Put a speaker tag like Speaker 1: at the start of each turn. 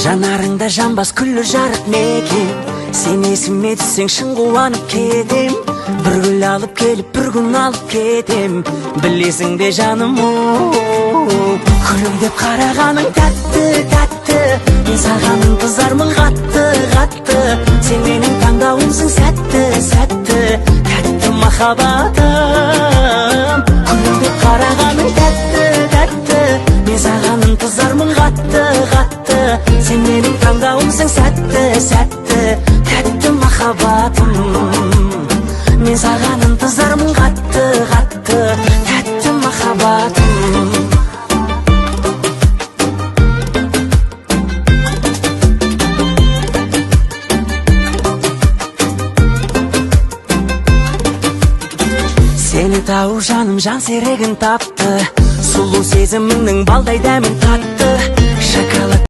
Speaker 1: жанарыңда жанбас күллі жарық некен, сен есіме түссең шын қуанып кетем. Бір гүл алып келіп бір күн алып кетем, білесің бе жаным, күлімдеп қарағаның тәтті тәтті, мен саған ынтызармын қатты қатты, сен менің таңдауымсың сәтті сәтті, тәтті махаббатым. Күлімдеп қарағаның тәтті тәтті, мен саған ынтызармын қатты қатты, сен менің таңдауымсың сәтті сәтті, тәтті махаббатым. Мен саған ынтызармын қатты қатты, тәтті махаббатым. Сені тау жаным жан серегін тапты, сұлу сезіміңнің балдай дәмін татты.